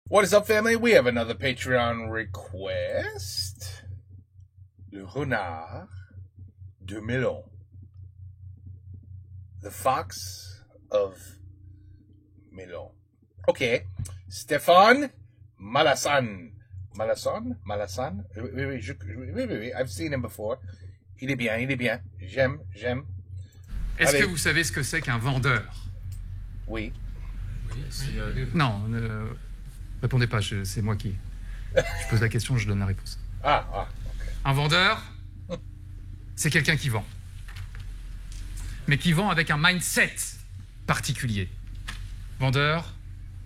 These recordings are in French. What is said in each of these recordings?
What is up, family? We have another Patreon request. Le renard de Melon. The fox of Melon. Okay. Stéphane Malassan. Malassan? Malassan? Oui. I've seen him before. Il est bien. J'aime. Est-ce Allez. que vous savez ce que c'est qu'un vendeur? Oui. Non, répondez pas, c'est moi qui... Je pose la question, je donne la réponse. Ok. Un vendeur, c'est quelqu'un qui vend. Mais qui vend avec un mindset particulier. Vendeur,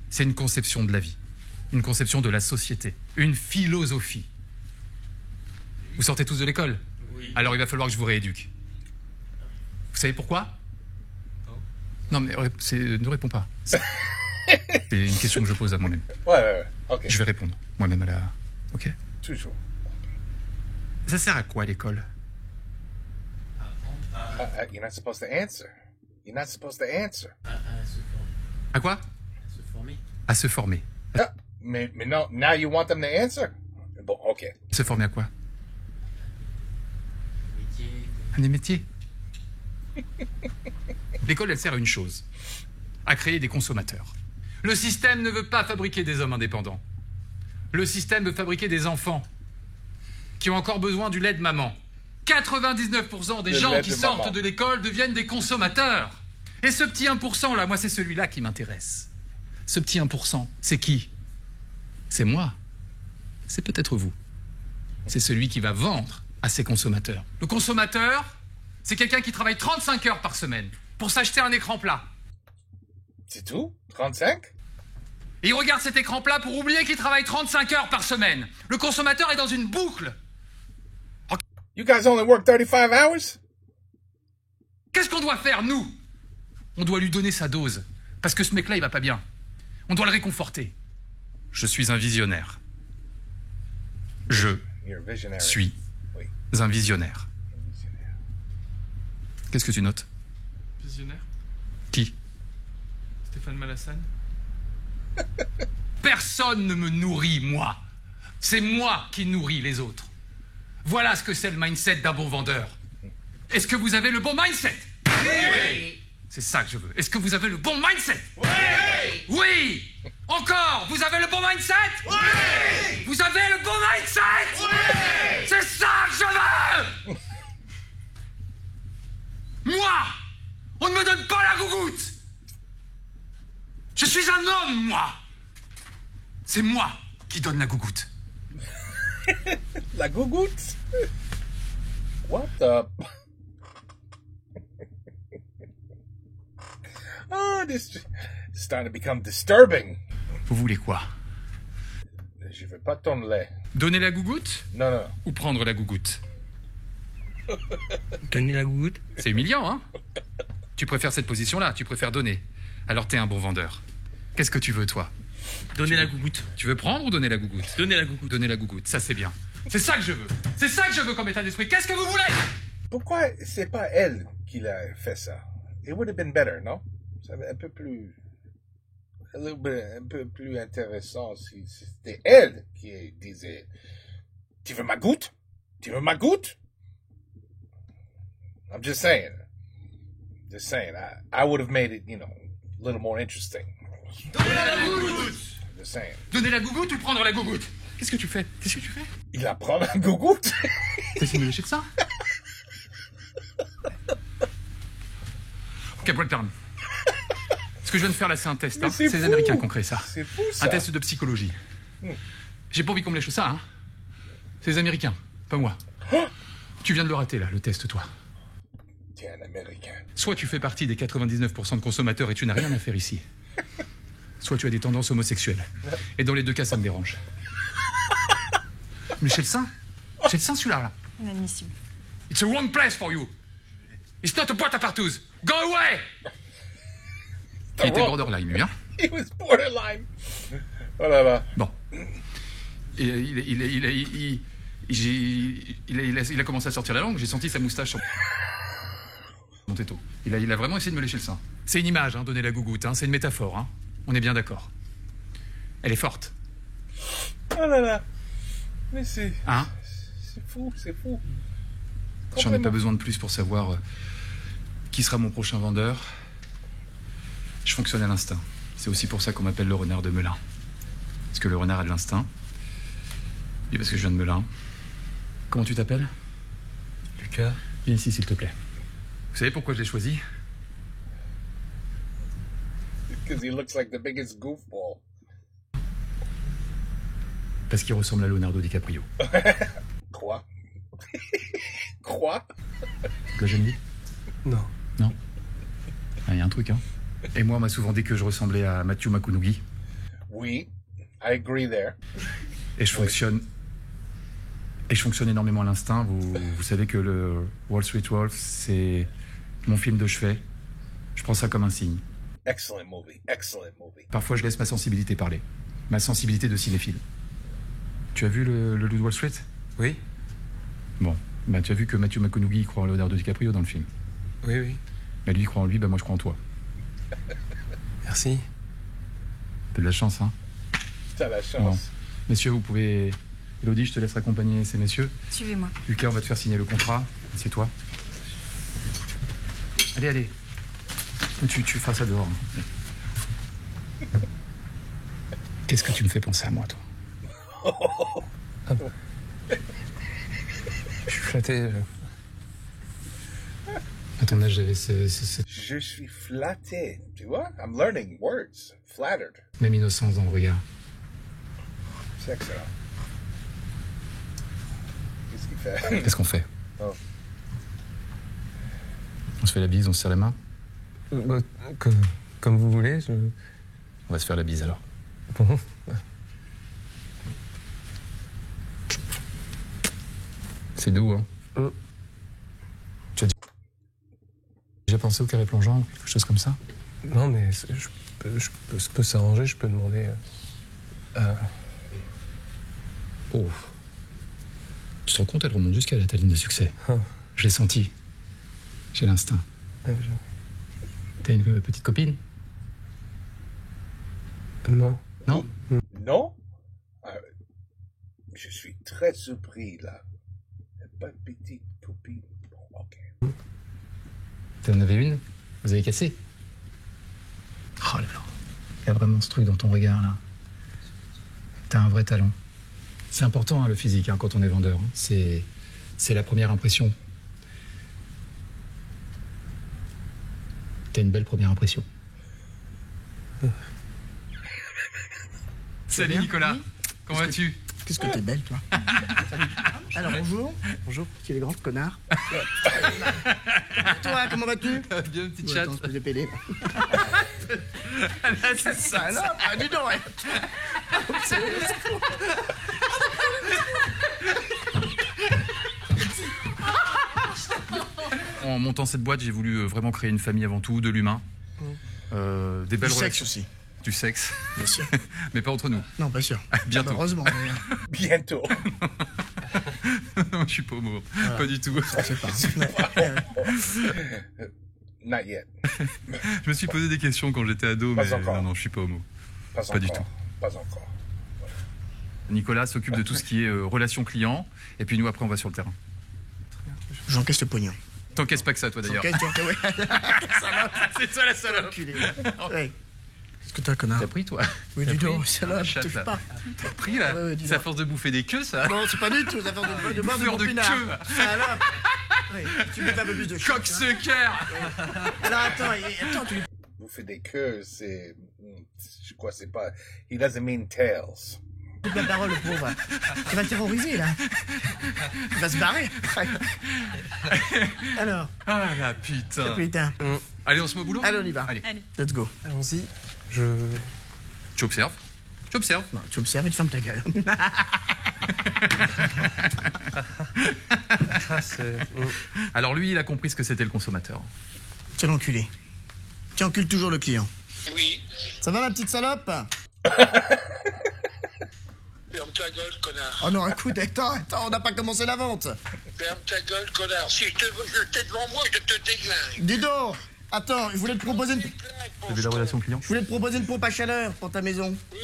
c'est une conception de la vie, une conception de la société, une philosophie. Vous sortez tous de l'école? Oui. Alors il va falloir que je vous rééduque. Vous savez pourquoi? Non, mais ne réponds pas. C'est une question que je pose à moi-même. Ouais. Ok. Je vais répondre moi-même à la... Ok. Toujours. Ça sert à quoi l'école? You're not supposed to answer. À quoi? À se former. Mais non, now you want them to answer? Bon, ok. Se former à quoi? À des métiers. L'école, elle sert à une chose. À créer des consommateurs. Le système ne veut pas fabriquer des hommes indépendants. Le système veut fabriquer des enfants qui ont encore besoin du lait de maman. 99% des gens qui sortent de l'école deviennent des consommateurs. Et ce petit 1% là, moi c'est celui-là qui m'intéresse. Ce petit 1%, c'est qui? C'est moi. C'est peut-être vous. C'est celui qui va vendre à ses consommateurs. Le consommateur, c'est quelqu'un qui travaille 35 heures par semaine pour s'acheter un écran plat. C'est tout? 35? Et il regarde cet écran plat pour oublier qu'il travaille 35 heures par semaine. Le consommateur est dans une boucle. You guys only work 35 hours? Qu'est-ce qu'on doit faire, nous? On doit lui donner sa dose. Parce que ce mec-là, il va pas bien. On doit le réconforter. Je suis un visionnaire. Je suis un visionnaire. Qu'est-ce que tu notes? Visionnaire? Qui? Stéphane Malassan? Personne ne me nourrit, moi. C'est moi qui nourris les autres. Voilà ce que c'est le mindset d'un bon vendeur. Est-ce que vous avez le bon mindset? Oui! C'est ça que je veux. Est-ce que vous avez le bon mindset? Oui! Oui! Encore! Vous avez le bon mindset? Oui! Vous avez le bon mindset? Oui! C'est ça que je veux! Moi! On ne me donne pas la gougoute! Je suis un homme, moi! C'est moi qui donne la gougoute. La gougoute? What the... Oh, this is starting to become disturbing. Vous voulez quoi? Je veux pas ton lait. Donner la gougoute? Non. Ou prendre la gougoute? Donner la gougoute? C'est humiliant, hein? Tu préfères cette position-là, tu préfères donner. Alors t'es un bon vendeur. Qu'est-ce que tu veux, toi? Donner la gougoute. Tu veux prendre ou donner la gougoute? Donner la gougoute. Donner la gougoute, ça c'est bien. C'est ça que je veux. C'est ça que je veux comme état d'esprit. Qu'est-ce que vous voulez? Pourquoi c'est pas elle qui l'a fait ça? It would have been better, non? Ça va un peu plus... un peu plus intéressant si c'était elle qui disait « Tu veux ma goutte? Tu veux ma goutte? » I'm just saying. I would have made it, a little more interesting. Donner la gougoute! Just saying. Donner la gougoute ou prendre la gougoute? Qu'est-ce que tu fais? Il apprend la gougoute? T'essaies de me lécher de ça? Ok, breakdown. Ce que je viens de faire là, c'est un test. Hein. C'est les Américains qui ont créé ça. C'est fou, ça. Un test de psychologie. J'ai pas envie qu'on me lèche ça, hein. C'est les Américains, pas moi. Tu viens de le rater, là, le test, toi. T'es un Américain. Soit tu fais partie des 99% de consommateurs et tu n'as rien à faire ici. Soit tu as des tendances homosexuelles. Et dans les deux cas, ça me dérange. Mais chez le sein? Chez le sein, celui-là, là. Inadmissible. It's a wrong place for you. It's not a boîte à partouze. Go away! Il était borderline, lui, hein? He was borderline. Oh là là. Bon. Et il a commencé à sortir la langue, j'ai senti sa moustache sur mon téton. Il a vraiment essayé de me lécher le sein. C'est une image, hein, donner la gougoute, hein, c'est une métaphore, hein. On est bien d'accord. Elle est forte. Oh là là. Mais c'est... Hein? C'est fou, c'est fou. J'en ai Complètement. pas besoin de plus pour savoir qui sera mon prochain vendeur. Je fonctionne à l'instinct. C'est aussi pour ça qu'on m'appelle le renard de Melun. Parce que le renard a de l'instinct. Et parce que je viens de Melun. Comment tu t'appelles? Lucas. Viens ici, s'il te plaît. Vous savez pourquoi je l'ai choisi? Because he looks like the biggest goofball. Parce qu'il ressemble à Leonardo DiCaprio. Quoi? Quoi? Tu l'as jamais dit? Non. Non? Il y a un truc, hein. Et moi, on m'a souvent dit que je ressemblais à Matthew McConaughey. Oui, I agree there. Et je fonctionne... Et je fonctionne énormément à l'instinct. Vous savez que le Wall Street Wolf, c'est mon film de chevet. Je prends ça comme un signe. Excellent movie, excellent movie. Parfois, je laisse ma sensibilité parler. Ma sensibilité de cinéphile. Tu as vu le Loup de Wall Street? Oui. Bon. Bah, tu as vu que Matthew McConaughey croit en Leonardo DiCaprio dans le film. Oui, oui. Bah, lui, il croit en lui, bah, moi, je crois en toi. Merci. T'as de la chance, hein. T'as la Bon. chance. Messieurs, vous pouvez... Elodie, je te laisse accompagner ces messieurs. Suivez-moi. Lucas, on va te faire signer le contrat. C'est toi. Allez, allez. Tu feras ça dehors. Qu'est-ce que tu me fais penser à moi, toi? Je suis flatté. À ton âge, j'avais Je suis flatté. Tu vois? I'm learning words. Flattered. même innocence dans le regard. C'est excellent. Qu'est-ce qu'il fait? Qu'est-ce qu'on fait? Oh. On se fait la bise, on se serre la main? Bah, comme vous voulez. On va se faire la bise, alors. Bon. C'est doux, hein? Tu as déjà pensé au carré plongeant, quelque chose comme ça? Non, mais ça peut s'arranger. Je peux demander... Oh. Tu te rends compte, elle remonte jusqu'à ta ligne de succès. Ah. Je l'ai senti. J'ai l'instinct. T'as une petite copine? Non. Non? Non? Je suis très surpris, là. Pas de petite copine. Bon, ok. T'en avais une? Vous avez cassé? Oh là là. Il y a vraiment ce truc dans ton regard, là. T'as un vrai talent. C'est important, hein, le physique, hein, quand on est vendeur. Hein. C'est la première impression. T'as une belle première impression. Salut Nicolas. Comment vas-tu? Qu'est-ce que t'es belle, toi. Alors, bonjour. Bonjour, qui est le grand connard. Toi, comment vas-tu? Bien, petite Ouais, chatte. attends, espèce de pédé. C'est ça. Non, dis donc, ouais. En montant cette boîte, j'ai voulu vraiment créer une famille avant tout, de l'humain. Des belles Du sexe relations. aussi, Du sexe. bien sûr. Mais pas entre nous. Non, pas sûr. Bientôt. Heureusement, d'ailleurs. Bientôt. Non, je suis pas homo. Pas du tout. Je sais pas. Not yet. Je me suis posé des questions quand j'étais ado, Pas mais encore. non, je suis pas homo. Pas Pas du encore. tout. Pas encore. Nicolas s'occupe de tout ce qui est relation client, et puis nous après on va sur le terrain. J'encaisse le pognon. T'encaisses pas que ça toi d'ailleurs. J'encaisse, ouais. C'est toi la salope. Enculé. Ouais. Qu'est-ce que t'as, connard? T'as pris toi? Oui, T'as dis donc, pris salope, la chatte, touche là. pas. T'as pris là? Ouais, dis C'est à donc. force de bouffer des queues ça? Non, c'est pas du tout, ça fait de boire de Fleur mon de pinard. queue. Salope. Oui, tu mets un peu plus de choc. Cocksucker. Alors, attends, tu... Vous faites des queues, c'est... Je crois que c'est pas... He doesn't mean tails. Coupe la parole, le pauvre. Il va terroriser, là. Il va se barrer. Alors, Ah la putain. putain. Allez, on se met au boulot? Allez, on y va. Allez. Let's go. Allons-y. Tu observes? Tu observes? Non, tu observes et tu fermes ta gueule. Alors lui, il a compris ce que c'était le consommateur. Tiens l'enculé. Tu encules toujours le client. Oui. Ça va, ma petite salope? Ferme ta gueule, connard. Oh non, écoute, attends, on n'a pas commencé la vente. Ferme ta gueule, connard. Si je t'ai devant moi, je te déglingue. Dis donc. Attends, je voulais te proposer une... T'as vu la relation client? Je voulais te proposer une pompe à chaleur pour ta maison. Oui,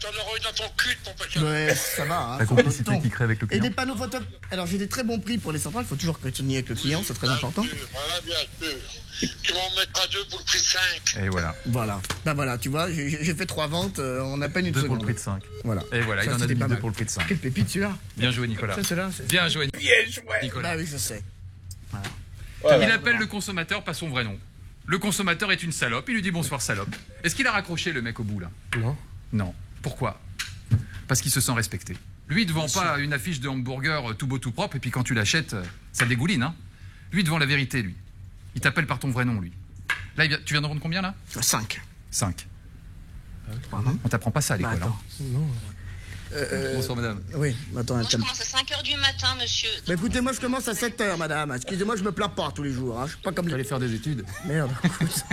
t'en auras eu dans ton cul de ton patient. Ouais, ça va, hein. La complicité qui crée avec le Et client. des panneaux photo. Alors, j'ai des très bons prix pour les centrales. Il faut toujours communiquer avec le client, c'est très important. Voilà, bien sûr. Tu m'en mettras 2 pour le prix de 5. Et voilà. Voilà. Ben voilà, tu vois, j'ai fait 3 ventes en à peine une 2 pour seconde. le prix de 5. Voilà. Et voilà, Ça, il en a c'était mis pas 2 mal. pour le prix de 5. Quelle pépite celui-là. Bien joué, Nicolas. Ça, celui-là. Bien joué, Bien joué. Nicolas. Bah oui, je sais. Voilà. Il appelle le consommateur par son vrai nom. Le consommateur est une salope, il lui dit bonsoir salope. Est-ce qu'il a raccroché le mec au bout là? Non. Non. Pourquoi? Parce qu'il se sent respecté. Lui, il ne te vend pas une affiche de hamburger tout beau tout propre et puis quand tu l'achètes, ça dégouline, hein. Lui, il te vend la vérité, lui. Il t'appelle par ton vrai nom, lui. Là, tu viens de rendre combien là? 5. 5. On t'apprend pas ça à l'école. Bah, attends. Non. Bonsoir madame. Oui, attends, Moi, je attends. commence à 5h du matin, monsieur. Bah écoutez, moi je commence à 7h, madame. Excusez-moi, je me plains pas tous les jours. Hein. Je suis pas comme Tu vas les... aller faire des études. Merde, écoute.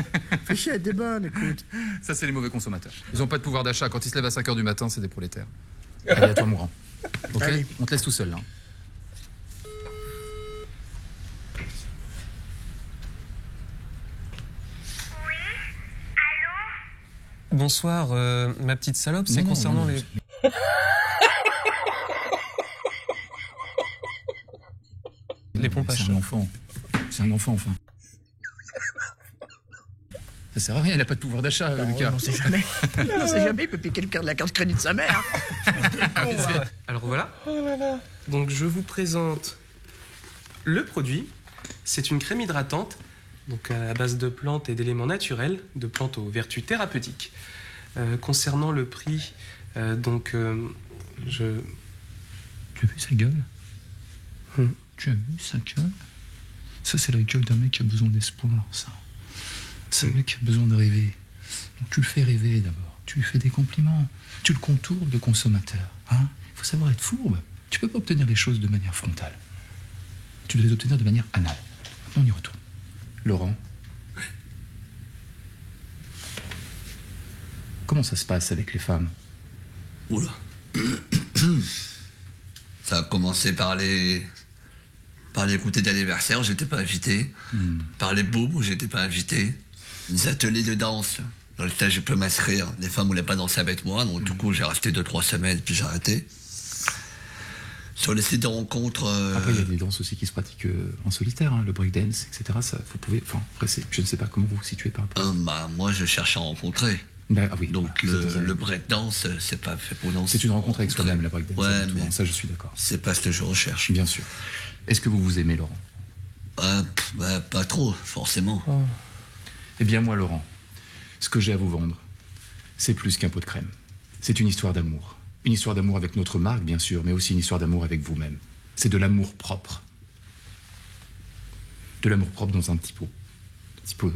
Fais chier, elle est bonne, écoute. Ça, c'est les mauvais consommateurs. Ils n'ont pas de pouvoir d'achat. Quand ils se lèvent à 5h du matin, c'est des prolétaires. Allez, à toi, Mourant. Ok? Allez. On te laisse tout seul, là. Bonsoir, ma petite salope, c'est Non, concernant non, les... Les pompes à C'est chat. un enfant. C'est un enfant, enfin. Ça sert à rien, il n'a pas de pouvoir d'achat, Lucas. On sait jamais. On sait jamais, il peut piquer le cœur de la carte crédit de sa mère. Alors voilà. Donc je vous présente le produit. C'est une crème hydratante, donc à base de plantes et d'éléments naturels, de plantes aux vertus thérapeutiques. Concernant le prix, Tu as vu sa gueule? Tu as vu sa gueule? Ça, c'est la gueule d'un mec qui a besoin d'espoir, ça. C'est un mec qui a besoin de rêver. Donc, tu le fais rêver d'abord. Tu lui fais des compliments. Tu le contours, le consommateur. Hein? Il faut savoir être fourbe. Tu peux pas obtenir les choses de manière frontale. Tu dois les obtenir de manière anale. Maintenant, on y retourne. Laurent. Comment ça se passe avec les femmes? Oula. Ça a commencé par les goûters d'anniversaire où j'étais pas invité. Par les boubs où j'étais pas invité. Les ateliers de danse dans lesquels je peux m'inscrire. Les femmes voulaient pas danser avec moi, donc du coup j'ai resté 2-3 semaines puis j'ai arrêté. Sur les sites de rencontres... Après, il y a des danses aussi qui se pratiquent en solitaire, hein, le breakdance, etc. Ça, vous pouvez... Enfin, après, je ne sais pas comment vous vous situez par rapport à ça. moi je cherche à rencontrer. Ah oui. Donc le breakdance, c'est pas fait pour danser. C'est une rencontre avec soi-même, la breakdance. Ouais, tout, mais hein, ça, je suis d'accord. c'est pas ce que je recherche. Bien sûr. Est-ce que vous vous aimez, Laurent? Pas trop, forcément. Eh bien, moi, Laurent, ce que j'ai à vous vendre, c'est plus qu'un pot de crème. C'est une histoire d'amour. Une histoire d'amour avec notre marque, bien sûr, mais aussi une histoire d'amour avec vous-même. C'est de l'amour propre. De l'amour propre dans un petit pot. Un petit pot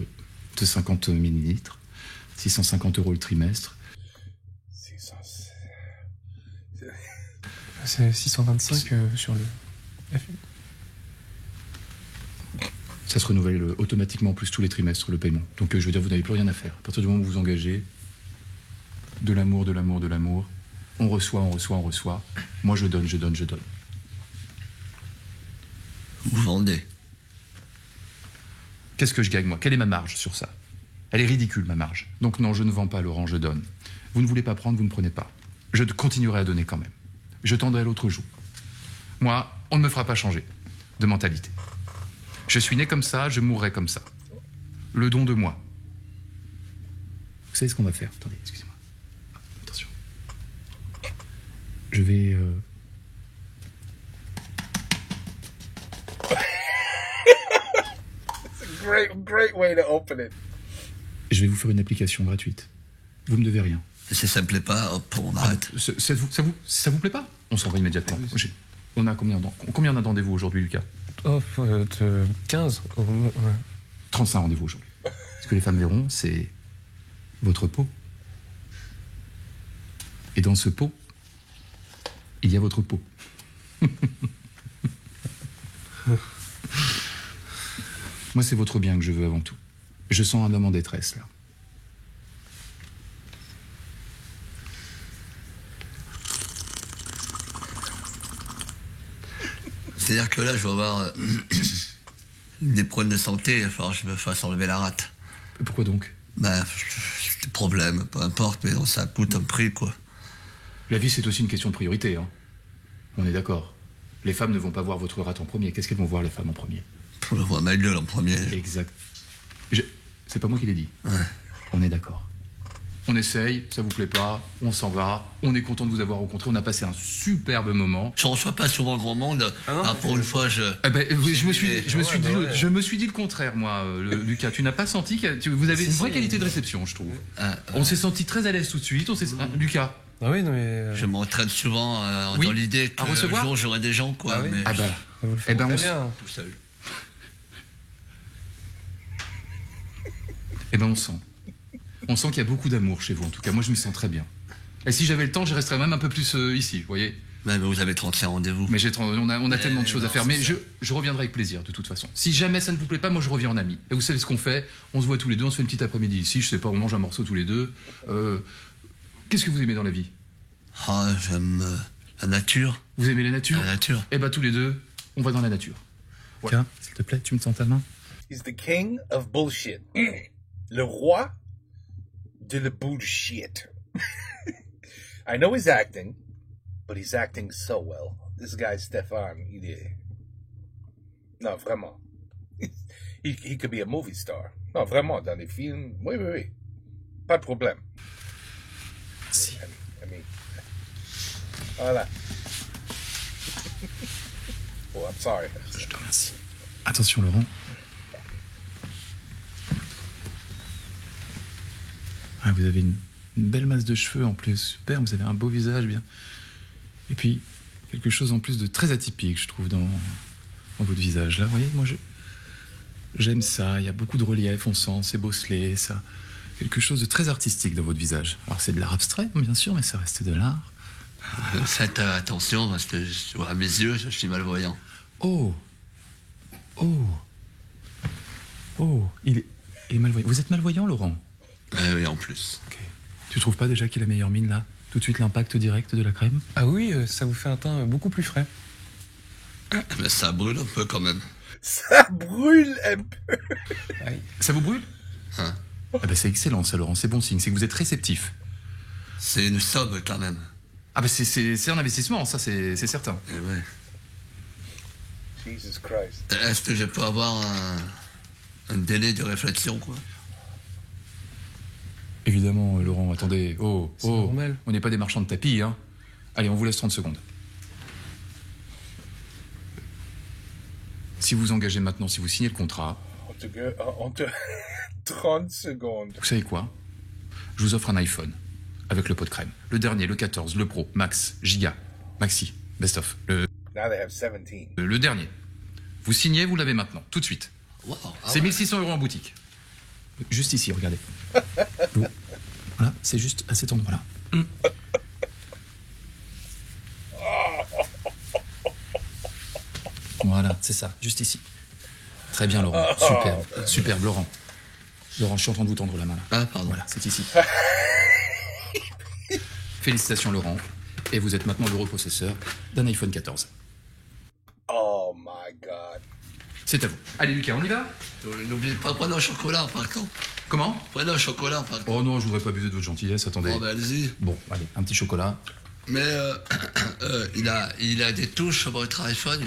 de 50 millilitres, 650 € le trimestre. C'est 625 sur le... Ça se renouvelle automatiquement plus tous les trimestres, le paiement. Donc je veux dire, vous n'avez plus rien à faire. À partir du moment où vous vous engagez, de l'amour, de l'amour, de l'amour, on reçoit, on reçoit, on reçoit. Moi, je donne, je donne, je donne. Vous vendez. Qu'est-ce que je gagne, moi? Quelle est ma marge sur ça? Elle est ridicule, ma marge. Donc non, je ne vends pas, Laurent, je donne. Vous ne voulez pas prendre, vous ne prenez pas. Je continuerai à donner quand même. Je tendrai l'autre joue. Moi, on ne me fera pas changer de mentalité. Je suis né comme ça, je mourrai comme ça. Le don de moi. Vous savez ce qu'on va faire? Attendez, excusez-moi. Attention. Je vais... Great way to open it. Je vais vous faire une application gratuite. Vous me devez rien. Si ça me plaît pas, hop, on arrête. Ça vous plaît pas? On s'en va immédiatement. On a combien on a de rendez-vous aujourd'hui, Lucas? 15. 35 rendez-vous aujourd'hui. Ce que les femmes verront, c'est votre peau. Et dans ce pot, il y a votre peau. Moi, c'est votre bien que je veux avant tout. Je sens un homme en détresse, là. C'est-à-dire que là, je vais avoir des problèmes de santé, il va falloir que je me fasse enlever la rate. Pourquoi donc? Des problèmes, peu importe, mais ça coûte un prix, quoi. La vie, c'est aussi une question de priorité, hein. On est d'accord. Les femmes ne vont pas voir votre rate en premier. Qu'est-ce qu'elles vont voir, les femmes, en premier? Pour le voir ma gueule en premier. Exact. C'est pas moi qui l'ai dit. Ouais. On est d'accord. On essaye, ça vous plaît pas, on s'en va, on est content de vous avoir rencontré, on a passé un superbe moment. Je reçois pas souvent grand monde. Pour une fois, je... Eh ben, je me suis dit le contraire, moi, Lucas. Tu n'as pas senti que vous avez une vraie qualité de réception, je trouve. On s'est senti très à l'aise tout de suite. Lucas. Ah oui, non mais... Je m'entraîne souvent dans l'idée que un jour j'aurai des gens, quoi. Ah oui. Mais... Ah bah, Vous le faites très bien. Tout seul. Eh ben, on sent. On sent qu'il y a beaucoup d'amour chez vous, en tout cas. Moi, je me sens très bien. Et si j'avais le temps, je resterais même un peu plus ici, vous voyez. Mais vous avez 35 rendez-vous. Mais on a tellement de choses à faire. Mais je reviendrai avec plaisir, de toute façon. Si jamais ça ne vous plaît pas, moi, je reviens en ami. Et vous savez ce qu'on fait? On se voit tous les deux, on se fait une petite après-midi ici. Je sais pas, on mange un morceau tous les deux. Qu'est-ce que vous aimez dans la vie? Ah, j'aime la nature. Vous aimez la nature? La nature. Eh ben, tous les deux, on va dans la nature. Voilà. Tiens, s'il te plaît, tu me tends ta main. He's the king of bullshit. Le roi de le bullshit. I know he's acting, but he's acting so well. This guy, Stefan, il est... Non, vraiment. He could be a movie star. Non, vraiment, dans les films, oui. Pas de problème. Merci. I mean, voilà. Oh, I'm sorry. Je te remercie. Attention, Laurent. Ah, vous avez une belle masse de cheveux en plus, super, vous avez un beau visage, bien. Et puis, quelque chose en plus de très atypique, je trouve, dans votre visage. Là, vous voyez, moi, j'aime ça, il y a beaucoup de relief, on sent, c'est bosselé, ça. Quelque chose de très artistique dans votre visage. Alors, c'est de l'art abstrait, bien sûr, mais ça reste de l'art. Faites attention, parce que à mes yeux, je suis malvoyant. Oh, il est malvoyant. Vous êtes malvoyant, Laurent? Oui, en plus. Ok. Tu trouves pas déjà qu'il a meilleure mine, là? Tout de suite, l'impact direct de la crème? Ah oui, ça vous fait un teint beaucoup plus frais. Mais ça brûle un peu quand même. Ça brûle un peu. Ça vous brûle? Hein? Ah ben, c'est excellent, ça, Laurent. C'est bon signe. C'est que vous êtes réceptif. C'est une somme quand même. Ah ben, c'est un investissement, ça, c'est certain. Et ouais. Jesus Christ. Est-ce que je peux avoir un délai de réflexion, quoi? Évidemment, Laurent, attendez. C'est normal. On n'est pas des marchands de tapis, hein. Allez, on vous laisse 30 secondes. Si vous engagez maintenant, si vous signez le contrat... On te... 30 secondes. Vous savez quoi? Je vous offre un iPhone, avec le pot de crème. Le dernier, le 14, le Pro, Max, Giga, Maxi, Best of. Now they have 17. Le dernier. Vous signez, vous l'avez maintenant, tout de suite. Wow. C'est 1 600 € en boutique. Juste ici, regardez. Voilà, c'est juste à cet endroit-là. Voilà, c'est ça, juste ici. Très bien, Laurent. Superbe, Laurent. Laurent, je suis en train de vous tendre la main là. Ah, pardon. Voilà, c'est ici. Félicitations, Laurent. Et vous êtes maintenant le repossesseur d'un iPhone 14. Oh my God. C'est à vous. Allez, Lucas, on y va? N'oubliez pas, prenez un chocolat par contre. Comment? Prenez un chocolat par contre. Oh non, je voudrais pas abuser de votre gentillesse, attendez. Bon, ben allez-y. Bon, allez, un petit chocolat. Mais il a des touches sur votre iPhone.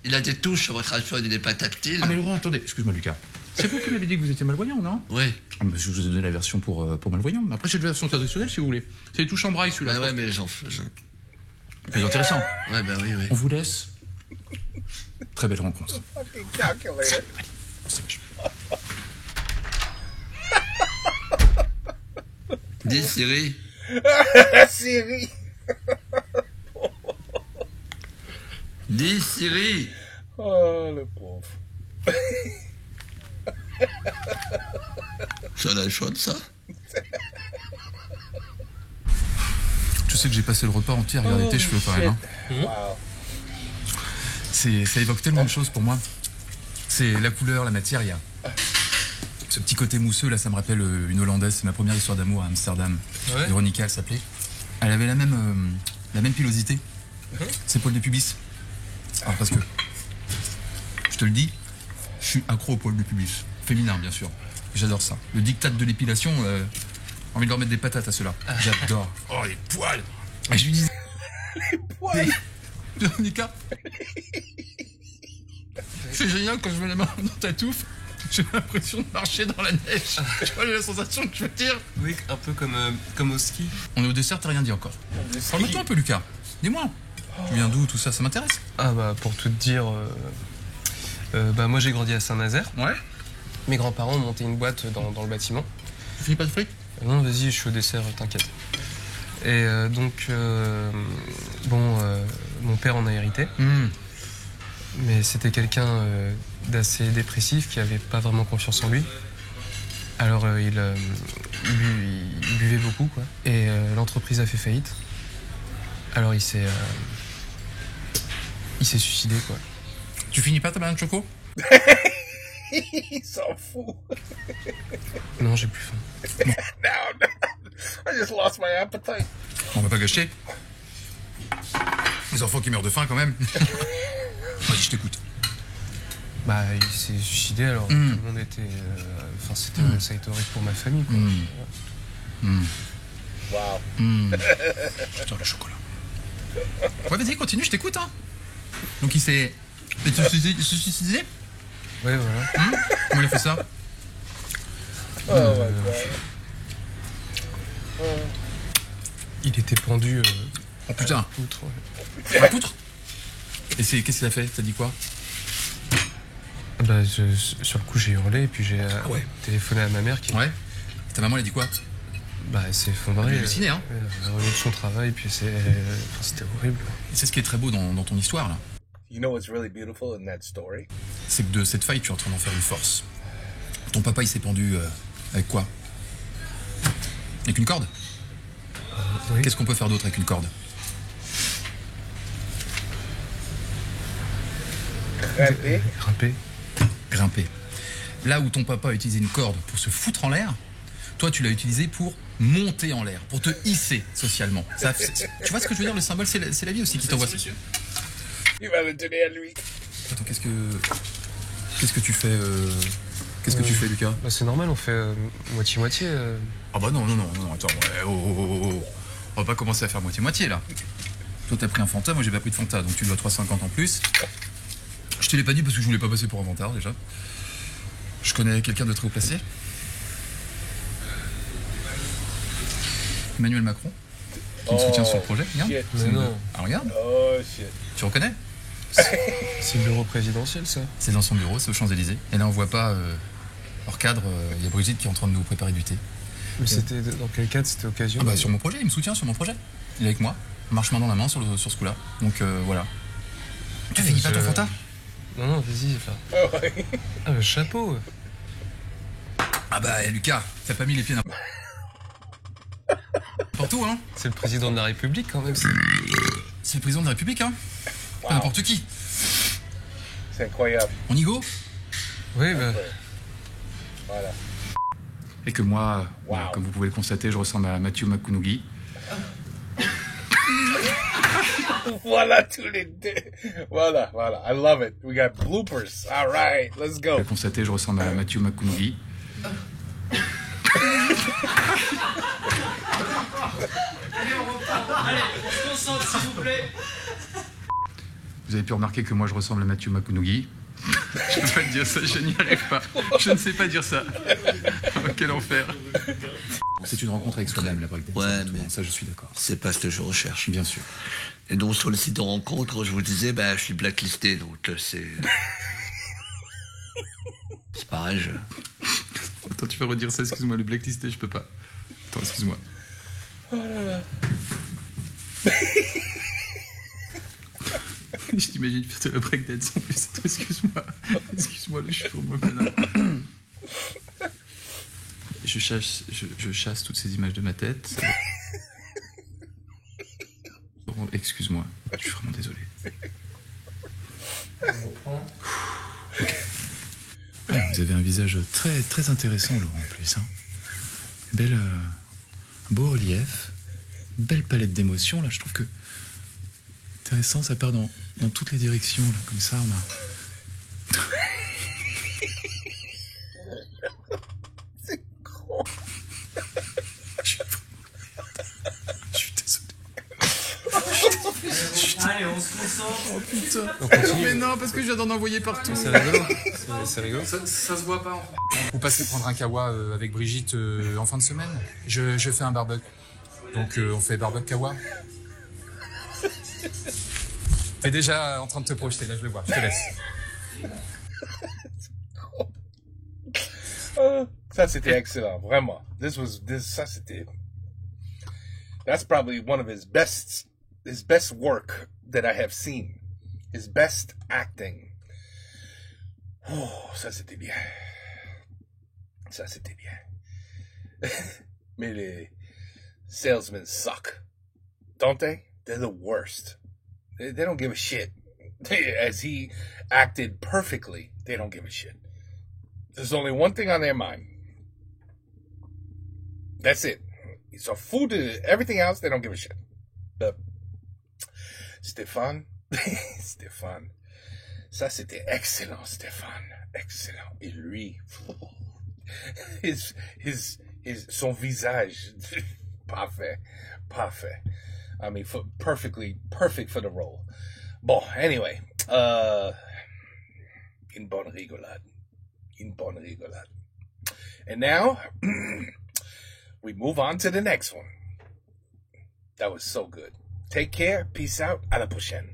Il a des touches sur votre iPhone, il n'est pas tactile. Ah mais Laurent, attendez, excuse-moi Lucas. C'est vous qui m'avez dit que vous étiez malvoyant, non? Oui. Ah, mais je vous ai donné la version pour malvoyant. Mais après, j'ai la version traditionnelle, si vous voulez. C'est les touches en braille, celui-là. Ouais, mais C'est intéressant. Ouais, ben oui. On vous laisse. Très belle rencontre. Fucking calculator. Dis Siri. Siri. Dis Siri. Oh, le pauvre. C'est un iPhone, ça? Je sais que j'ai passé le repas entier à regarder tes cheveux quand même. Hein. Wow. Ça évoque tellement de choses pour moi. C'est la couleur, la matière, il y a ce petit côté mousseux, là, ça me rappelle une Hollandaise. C'est ma première histoire d'amour à Amsterdam. Ouais. Véronica, elle s'appelait. Elle avait la même pilosité. Ses poils de pubis. Alors parce que, je te le dis, je suis accro aux poils de pubis. Féminin, bien sûr. J'adore ça. Le diktat de l'épilation, envie de leur mettre des patates à ceux-là. J'adore. Oh, les poils. Et je lui disais, Poils. Véronica, c'est génial quand je mets la main dans ta touffe. J'ai l'impression de marcher dans la neige. Tu vois la sensation que je veux dire? Oui, un peu comme au ski. On est au dessert, t'as rien dit encore. Parle-moi un peu, Lucas. Dis-moi. Tu viens d'où, tout ça? Ça m'intéresse. Ah bah pour tout te dire, moi j'ai grandi à Saint-Nazaire. Ouais. Mes grands-parents ont monté une boîte dans le bâtiment. Tu finis pas de fric? Non, vas-y, je suis au dessert, t'inquiète. Et mon père en a hérité. Mais c'était quelqu'un d'assez dépressif qui avait pas vraiment confiance en lui. Alors il buvait beaucoup, quoi. Et l'entreprise a fait faillite. Alors il s'est suicidé, quoi. Tu finis pas ta banane de choco? Il s'en fout. Non, j'ai plus faim. No. I just lost my appetite. On va pas gâcher. Les enfants qui meurent de faim quand même. Vas-y, je t'écoute. Bah, il s'est suicidé, alors tout le monde était... ça a été horrible pour ma famille, quoi. Wow. Putain, le chocolat. Ouais, vas-y, continue, je t'écoute, hein. Donc il s'est suicidé? Ouais, voilà. Comment il a fait ça? Oh my God. Il était pendu Oh putain. poutre, ouais. La poutre? Et qu'est-ce qu'il a fait? T'as dit quoi? Bah, sur le coup, j'ai hurlé, et puis j'ai téléphoné à ma mère qui... Ouais. Ta maman, elle a dit quoi? Bah, elle s'est effondrée. Elle a halluciné, hein. Elle a revenu de son travail, puis c'était horrible. Et c'est ce qui est très beau dans ton histoire, là. You know what's really beautiful in that story? C'est que de cette faille, tu es en train d'en faire une force. Ton papa, il s'est pendu avec quoi? Avec une corde? Oui. Qu'est-ce qu'on peut faire d'autre avec une corde? Grimper. Là où ton papa a utilisé une corde pour se foutre en l'air, toi, tu l'as utilisé pour monter en l'air, pour te hisser socialement. Tu vois ce que je veux dire? Le symbole, c'est la vie aussi qui t'envoie ça. Il va le donner à lui. Attends, qu'est-ce que tu fais Qu'est-ce que tu fais, Lucas? Bah, c'est normal, on fait moitié-moitié. Ah bah non, attends, oh. On va pas commencer à faire moitié-moitié, là. Toi, t'as pris un Fanta, moi j'ai pas pris de Fanta, donc tu dois 3,50 en plus. Je te l'ai pas dit parce que je voulais pas passer pour un vantard, déjà. Je connais quelqu'un de très haut placé. Emmanuel Macron, qui me soutient sur le projet. Regarde. Shit. Mais non, Ah, regarde. Oh shit. Tu reconnais? c'est le bureau présidentiel, ça. C'est dans son bureau, c'est aux Champs-Élysées. Et là, on voit pas, hors cadre, il y a Brigitte qui est en train de nous préparer du thé. Mais c'était dans quel cadre? C'était occasion? Ah bah, sur mon projet, il me soutient sur mon projet. Il est avec moi. On marche main dans la main sur ce coup-là. Donc voilà. Tu finis pas ton Fanta? Non, vas-y. Oh, ouais. Ah, le chapeau. Ah bah, Lucas, t'as pas mis les pieds dans... N'importe où, hein. C'est le président de la République, quand même. C'est le président de la République, hein. Pas Wow. n'importe qui. C'est incroyable. On y go? Oui, bah... Voilà. Et que moi, Wow. comme vous pouvez le constater, je ressemble à Matthew McConaughey. Voilà tous les deux. Voilà. I love it. We got bloopers. All right, let's Vous go. pouvez le constater, je ressemble à Matthew McConaughey. Vous avez pu remarquer que moi je ressemble à Matthew McConaughey. Je peux pas te dire ça, je n'y arrive pas. Je ne sais pas dire ça. Oh, quel enfer. C'est une rencontre avec soi-même, la breakdance. Ouais, mais ça je suis d'accord. c'est pas ce que je recherche. Bien sûr. Et donc sur le site de rencontre, je vous disais, bah, je suis blacklisté, donc c'est... C'est pareil, Attends, tu vas redire ça, excuse-moi, le blacklisté, je peux pas. Attends, excuse-moi. Oh là là. Je t'imagine faire de la breakdance en plus. Attends, excuse-moi. Excuse-moi, je suis pour moi maintenant. Je chasse toutes ces images de ma tête. Oh, excuse-moi, je suis vraiment désolé. Ok. Ouais, vous avez un visage très, très intéressant, Laurent, en plus. Hein. Beau relief, belle palette d'émotions. Là, je trouve que intéressant, ça part dans toutes les directions, là, comme ça. On a... C'est con. Je suis désolé. Allez, on se concentre. Oh putain. On continue. Mais non, parce que je viens d'en envoyer partout. C'est rigolo. C'est rigolo. Ça se voit pas. Vous passez prendre un kawa avec Brigitte en fin de semaine. Je fais un barbecue. Donc on fait barbecue kawa. T'es déjà en train de te projeter, là je le vois. Je te laisse. Ça c'était excellent, vraiment. Ça c'était. That's probably one of his best work that I have seen. His best acting. Oh, ça c'était bien. Ça c'était bien. Mais les salesmen suck, don't they? They're the worst. They don't give a shit. As he acted perfectly, they don't give a shit. There's only one thing on their mind. That's it. So food, everything else, they don't give a shit. But Stéphane, Stéphane, ça c'était excellent, Stéphane, excellent. Et lui, son visage, parfait. I mean, perfect for the role. Bon, anyway, une bonne rigolade. And now, we move on to the next one. That was so good. Take care, peace out, à la prochaine.